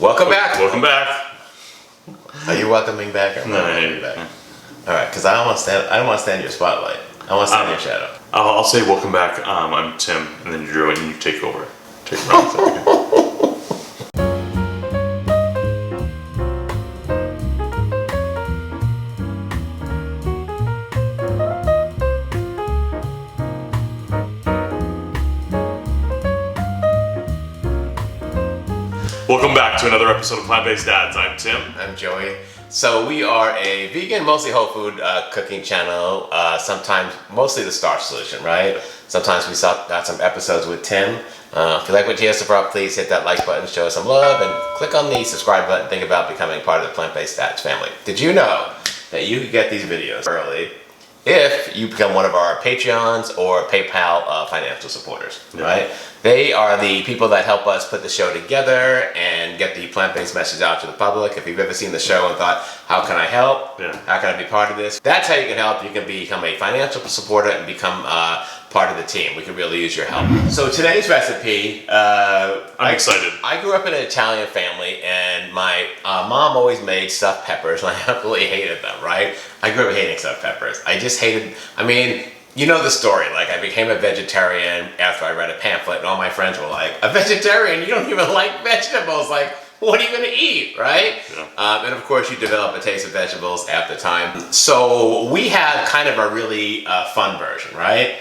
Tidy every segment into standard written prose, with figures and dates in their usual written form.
Welcome back. Welcome back. Are you welcoming back or not? No, Back? All right, because I don't want to stand in your spotlight. I want to stand in your shadow. I'll say welcome back. I'm Tim, and then Drew, and you take over. Take over. Welcome back to another episode of Plant-Based Dads. I'm Tim. I'm Joey. So we are a vegan, mostly whole food cooking channel. Sometimes, mostly the starch solution, right? Sometimes we got some episodes with Tim. If you like what you hear so far, please hit that like button, show us some love, and click on the subscribe button. Think about becoming part of the Plant-Based Dads family. Did you know that you can get these videos early if you become one of our Patreons or PayPal financial supporters, right? They are the people that help us put the show together and get the plant-based message out to the public. If you've ever seen the show and thought, how can I help? How can I be part of this? That's how you can help. You can become a financial supporter and become part of the team. We can really use your help. So today's recipe, I'm excited. I grew up in an Italian family, and my mom always made stuffed peppers, and I absolutely hated them, right? I grew up hating stuffed peppers. I just hated, you know the story, like I became a vegetarian after I read a pamphlet, and all my friends were like, a vegetarian? You don't even like vegetables, like what are you gonna eat, right? Yeah. And of course you develop a taste of vegetables after time. So we have kind of a really fun version, right?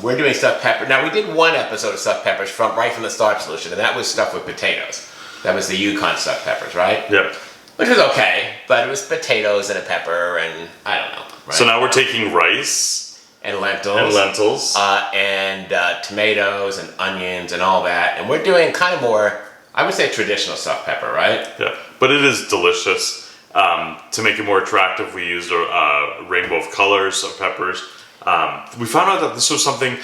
We're doing stuffed pepper. Now we did one episode of stuffed peppers right from the starch solution, and that was stuffed with potatoes. That was the Yukon stuffed peppers, right? Yep. Which was okay, but it was potatoes and a pepper and I don't know. Right? So now we're taking rice. And lentils. And tomatoes and onions and all that. And we're doing kind of more, I would say, traditional stuffed pepper, right? Yeah, but it is delicious. To make it more attractive, we used a rainbow of colors of peppers. We found out that this was something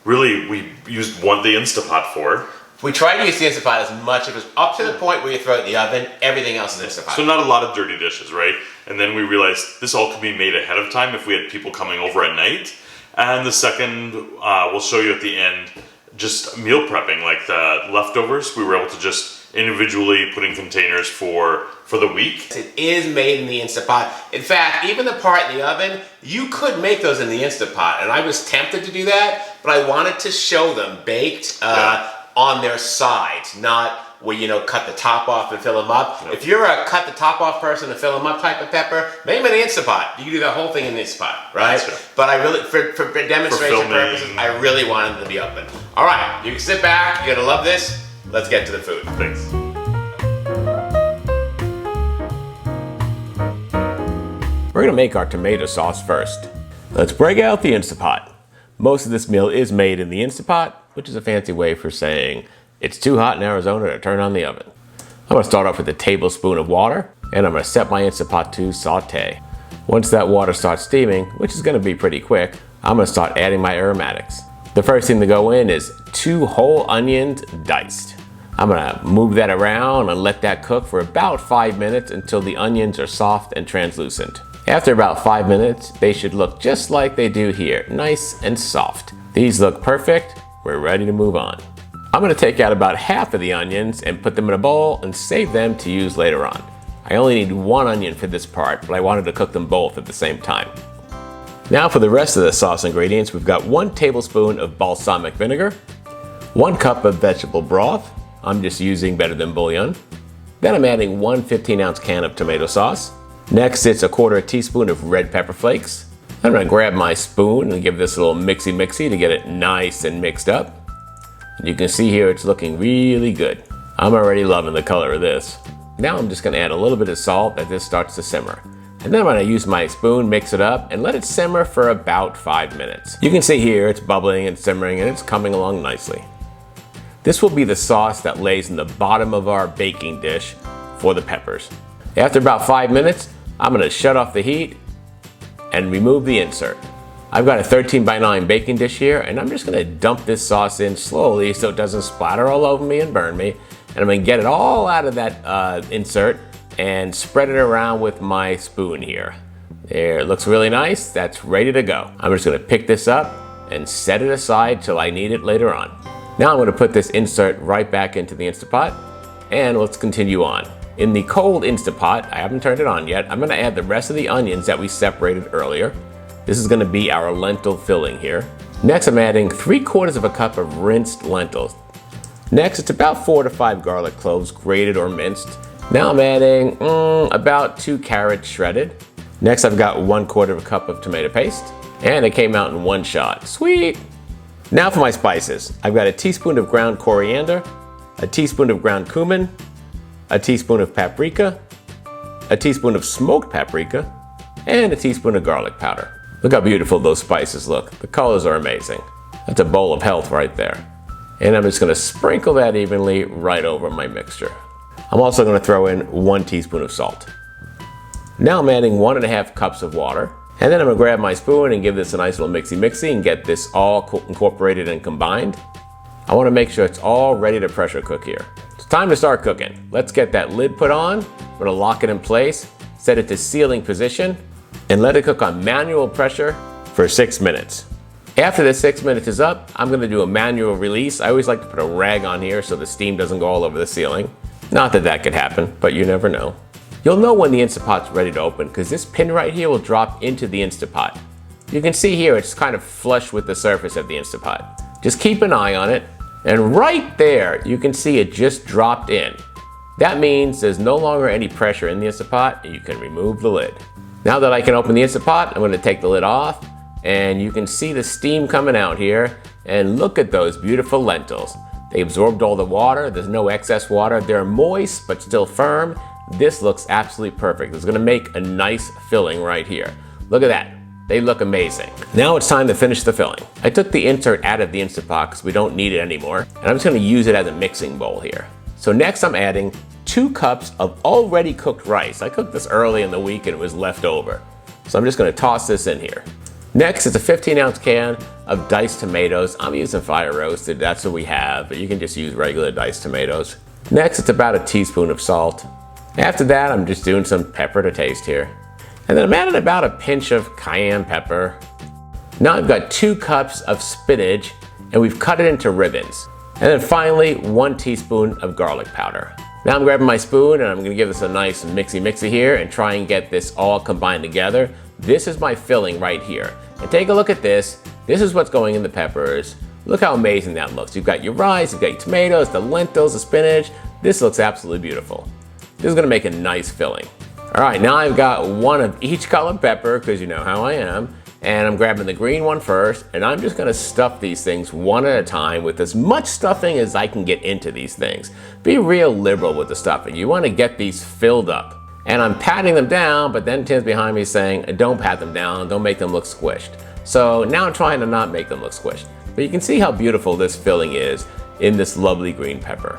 really we used the Instapot for. We tried to use the Instapot as much as up to the point where you throw it in the oven, everything else is Instapot. So not a lot of dirty dishes, right? And then we realized this all could be made ahead of time if we had people coming over at night. And the second, we'll show you at the end, just meal prepping, like the leftovers. We were able to just individually put in containers for the week. It is made in the Instapot. In fact, even the part in the oven, you could make those in the Instapot. And I was tempted to do that, but I wanted to show them baked on their sides, not where, cut the top off and fill them up. Yep. If you're a cut the top off person and fill them up type of pepper, make them in the Instapot. You can do the whole thing in the Instapot, right? But I really, for demonstration purposes, I really wanted them to be open. All right, you can sit back. You're gonna love this. Let's get to the food. Thanks. We're gonna make our tomato sauce first. Let's break out the Instapot. Most of this meal is made in the Instapot, which is a fancy way for saying it's too hot in Arizona to turn on the oven. I'm gonna start off with a tablespoon of water, and I'm gonna set my Instapot to saute. Once that water starts steaming, which is gonna be pretty quick, I'm gonna start adding my aromatics. The first thing to go in is 2 whole onions diced. I'm gonna move that around and let that cook for about 5 minutes until the onions are soft and translucent. After about 5 minutes, they should look just like they do here, nice and soft. These look perfect, we're ready to move on. I'm gonna take out about half of the onions and put them in a bowl and save them to use later on. I only need 1 onion for this part, but I wanted to cook them both at the same time. Now for the rest of the sauce ingredients, we've got 1 tablespoon of balsamic vinegar, 1 cup of vegetable broth. I'm just using Better Than Bouillon. Then I'm adding 1 15-ounce can of tomato sauce. Next, it's 1/4 teaspoon of red pepper flakes. I'm gonna grab my spoon and give this a little mixy to get it nice and mixed up. You can see here it's looking really good. I'm already loving the color of this. Now I'm just gonna add a little bit of salt as this starts to simmer. And then I'm gonna use my spoon, mix it up, and let it simmer for about 5 minutes. You can see here it's bubbling and simmering, and it's coming along nicely. This will be the sauce that lays in the bottom of our baking dish for the peppers. After about 5 minutes, I'm gonna shut off the heat and remove the insert. I've got a 13x9 baking dish here, and I'm just gonna dump this sauce in slowly so it doesn't splatter all over me and burn me. And I'm gonna get it all out of that insert and spread it around with my spoon here. There, it looks really nice. That's ready to go. I'm just gonna pick this up and set it aside till I need it later on. Now I'm gonna put this insert right back into the Instapot. and let's continue on. In the cold Instant Pot, I haven't turned it on yet, I'm gonna add the rest of the onions that we separated earlier. This is gonna be our lentil filling here. Next, I'm adding 3/4 of a cup of rinsed lentils. Next, it's about 4 to 5 garlic cloves, grated or minced. Now I'm adding about 2 carrots shredded. Next, I've got 1/4 of a cup of tomato paste, and it came out in one shot. Sweet! Now for my spices. I've got a teaspoon of ground coriander, a teaspoon of ground cumin, a teaspoon of paprika, a teaspoon of smoked paprika, and a teaspoon of garlic powder. Look how beautiful those spices look. The colors are amazing. That's a bowl of health right there. And I'm just gonna sprinkle that evenly right over my mixture. I'm also gonna throw in 1 teaspoon of salt. Now I'm adding 1.5 cups of water. And then I'm gonna grab my spoon and give this a nice little mixy and get this all incorporated and combined. I wanna make sure it's all ready to pressure cook here. It's time to start cooking. Let's get that lid put on. We're gonna lock it in place, set it to sealing position, and let it cook on manual pressure for 6 minutes. After the 6 minutes is up, I'm gonna do a manual release. I always like to put a rag on here so the steam doesn't go all over the ceiling. Not that that could happen, but you never know. You'll know when the Instant Pot's ready to open because this pin right here will drop into the Instant Pot. You can see here it's kind of flush with the surface of the Instant Pot. Just keep an eye on it, and right there you can see it just dropped in. That means there's no longer any pressure in the Instant Pot and you can remove the lid. Now that I can open the Instant Pot, I'm gonna take the lid off, and you can see the steam coming out here, and look at those beautiful lentils. They absorbed all the water, there's no excess water, they're moist but still firm. This looks absolutely perfect. It's gonna make a nice filling right here. Look at that, they look amazing. Now it's time to finish the filling. I took the insert out of the Instant Pot because we don't need it anymore, and I'm just gonna use it as a mixing bowl here. So next I'm adding 2 cups of already cooked rice. I cooked this early in the week and it was left over. So I'm just gonna toss this in here. Next is a 15-ounce can of diced tomatoes. I'm using fire roasted, that's what we have, but you can just use regular diced tomatoes. Next, it's about a teaspoon of salt. After that, I'm just doing some pepper to taste here. And then I'm adding about a pinch of cayenne pepper. Now I've got 2 cups of spinach, and we've cut it into ribbons. And then finally, 1 teaspoon of garlic powder. Now I'm grabbing my spoon and I'm gonna give this a nice mixy here and try and get this all combined together. This is my filling right here. And take a look at this. This is what's going in the peppers. Look how amazing that looks. You've got your rice, you've got your tomatoes, the lentils, the spinach. This looks absolutely beautiful. This is gonna make a nice filling. All right, now I've got 1 of each color pepper, because you know how I am. And I'm grabbing the green one first, and I'm just gonna stuff these things one at a time with as much stuffing as I can get into these things. Be real liberal with the stuffing. You wanna get these filled up. And I'm patting them down, but then Tim's behind me saying, don't pat them down, don't make them look squished. So now I'm trying to not make them look squished. But you can see how beautiful this filling is in this lovely green pepper.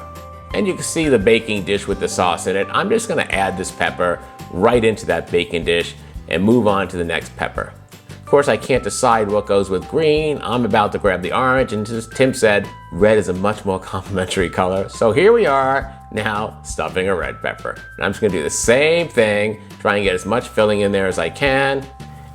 And you can see the baking dish with the sauce in it. I'm just gonna add this pepper right into that baking dish and move on to the next pepper. Of course, I can't decide what goes with green. I'm about to grab the orange, and as Tim said, red is a much more complementary color. So here we are, now stuffing a red pepper. And I'm just gonna do the same thing, try and get as much filling in there as I can.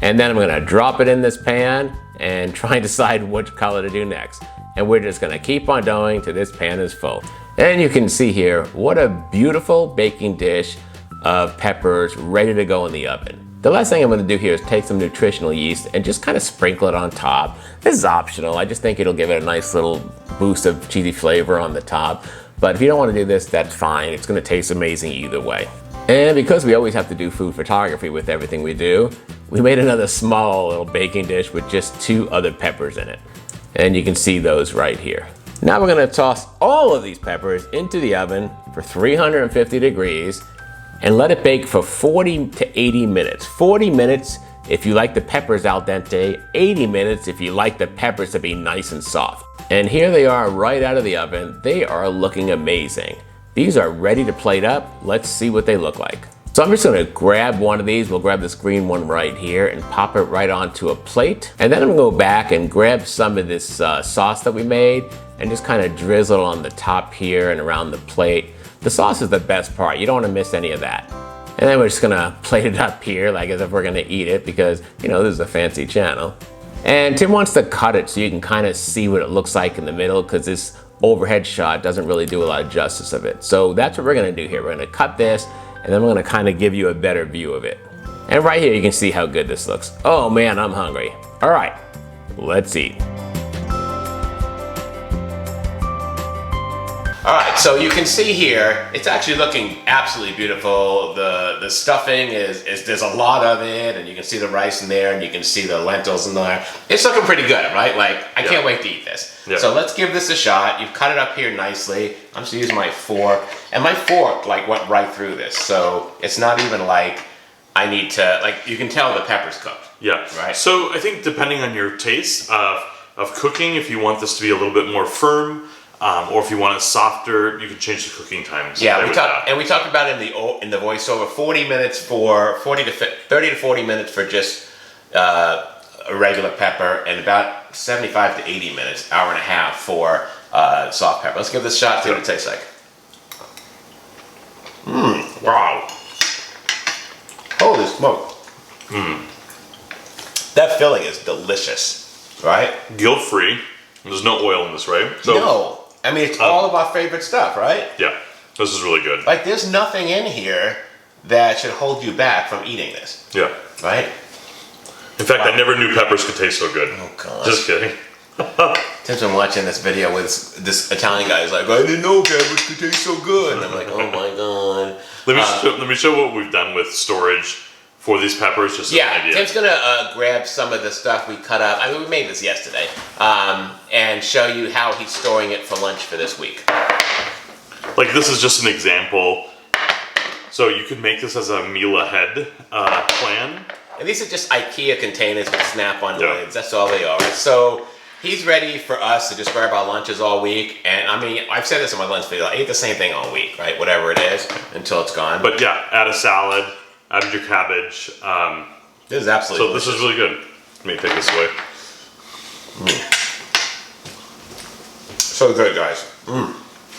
And then I'm gonna drop it in this pan and try and decide which color to do next. And we're just gonna keep on going till this pan is full. And you can see here, what a beautiful baking dish of peppers ready to go in the oven. The last thing I'm gonna do here is take some nutritional yeast and just kind of sprinkle it on top. This is optional. I just think it'll give it a nice little boost of cheesy flavor on the top. But if you don't wanna do this, that's fine. It's gonna taste amazing either way. And because we always have to do food photography with everything we do, we made another small little baking dish with just 2 other peppers in it. And you can see those right here. Now we're gonna toss all of these peppers into the oven for 350 degrees and let it bake for 40 to 80 minutes. 40 minutes if you like the peppers al dente, 80 minutes if you like the peppers to be nice and soft. And here they are right out of the oven. They are looking amazing. These are ready to plate up. Let's see what they look like. So I'm just gonna grab one of these. We'll grab this green one right here and pop it right onto a plate. And then I'm gonna go back and grab some of this sauce that we made and just kind of drizzle it on the top here and around the plate. The sauce is the best part. You don't want to miss any of that. And then we're just gonna plate it up here like as if we're gonna eat it because, you know, this is a fancy channel. And Tim wants to cut it so you can kind of see what it looks like in the middle because this overhead shot doesn't really do a lot of justice of it. So that's what we're gonna do here. We're gonna cut this, and then we're gonna kind of give you a better view of it. And right here, you can see how good this looks. Oh man, I'm hungry. All right, let's eat. All right, so you can see here, it's actually looking absolutely beautiful. The stuffing is there's a lot of it, and you can see the rice in there, and you can see the lentils in there. It's looking pretty good, right? Like, I can't wait to eat this. Yeah. So let's give this a shot. You've cut it up here nicely. I'm just using my fork, and my fork like went right through this. So it's not even like I need to, like, you can tell the pepper's cooked. Yeah. Right? So I think depending on your taste of cooking, if you want this to be a little bit more firm, or if you want it softer, you can change the cooking times. Yeah, we talked about in the voiceover, 40 minutes for 30 to 40 minutes for just a regular pepper, and about 75 to 80 minutes, hour and a half for soft pepper. Let's give this a shot, see what it tastes like. Wow. Holy smoke. That filling is delicious, right? Guilt-free. There's no oil in this, right? So, no. I mean, it's all of our favorite stuff, right? Yeah. This is really good. Like, there's nothing in here that should hold you back from eating this. Yeah. Right? In fact, I never knew peppers could taste so good. Oh, God. Just kidding. Since I'm watching this video with this Italian guy, he's like, I didn't know peppers could taste so good. And I'm like, oh my God. Let me show what we've done with storage for these peppers, just as an idea. Tim's gonna grab some of the stuff we cut up. I mean, we made this yesterday, and show you how he's storing it for lunch for this week. Like, this is just an example. So you could make this as a meal ahead plan. And these are just IKEA containers with snap-on lids. That's all they are. So he's ready for us to just grab our lunches all week. And I mean, I've said this in my lunch video. I eat the same thing all week, right? Whatever it is, until it's gone. But yeah, add a salad. Add your cabbage. This is absolutely delicious. This is really good. Let me take this away. So good, guys.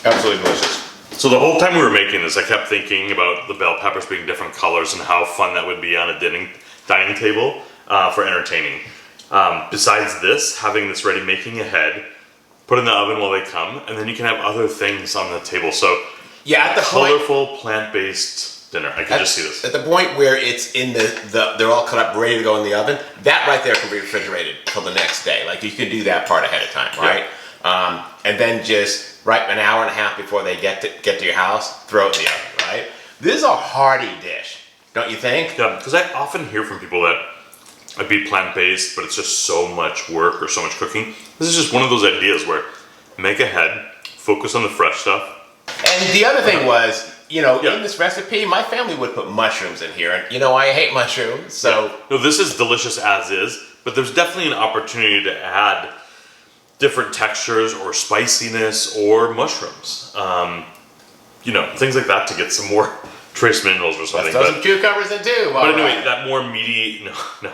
Absolutely delicious. So the whole time we were making this, I kept thinking about the bell peppers being different colors and how fun that would be on a dining table for entertaining. Besides this, having this ready, making ahead, put in the oven while they come, and then you can have other things on the table. So yeah, at the colorful, plant-based dinner. I can just see this. At the point where it's in they're all cut up, ready to go in the oven, that right there can be refrigerated till the next day. Like, you can do that part ahead of time, right? Yeah. And then just an hour and a half before they get to your house, throw it in the oven, right? This is a hearty dish, don't you think? Yeah, because I often hear from people that I'd be plant-based, but it's just so much work or so much cooking. This is just one of those ideas where make ahead, focus on the fresh stuff. And the other thing was, in this recipe, my family would put mushrooms in here. And, I hate mushrooms, so... Yeah. No, this is delicious as is, but there's definitely an opportunity to add different textures or spiciness or mushrooms. Things like that to get some more trace minerals or something. Let's throw some cucumbers in too. But anyway, that more meaty... No.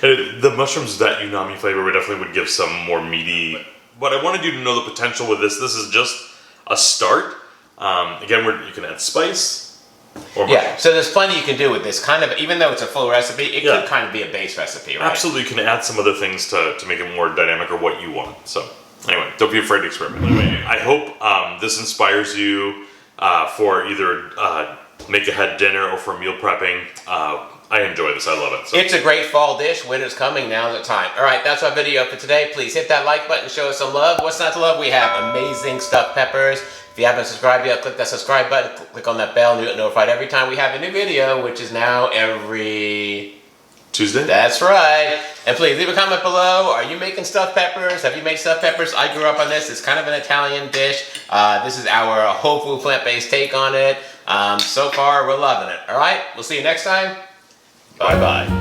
The mushrooms, that umami flavor, would give some more meaty... But I wanted you to know the potential with this. This is just a start. Again, you can add spice or yeah, so there's plenty you can do with this. Kind of, even though it's a full recipe, it could kind of be a base recipe, right? Absolutely, you can add some other things to make it more dynamic or what you want. So anyway, don't be afraid to experiment. Anyway, I hope this inspires you for either make ahead dinner or for meal prepping. I enjoy this. I love it. So. It's a great fall dish. Winter's coming. Now's the time. All right, that's our video for today. Please hit that like button. Show us some love. What's not to love? We have amazing stuffed peppers. If you haven't subscribed yet, click that subscribe button. Click on that bell and you'll get notified every time we have a new video, which is now every... Tuesday? That's right. And please leave a comment below. Are you making stuffed peppers? Have you made stuffed peppers? I grew up on this. It's kind of an Italian dish. This is our whole food plant-based take on it. So far, we're loving it. All right, we'll see you next time. Bye-bye.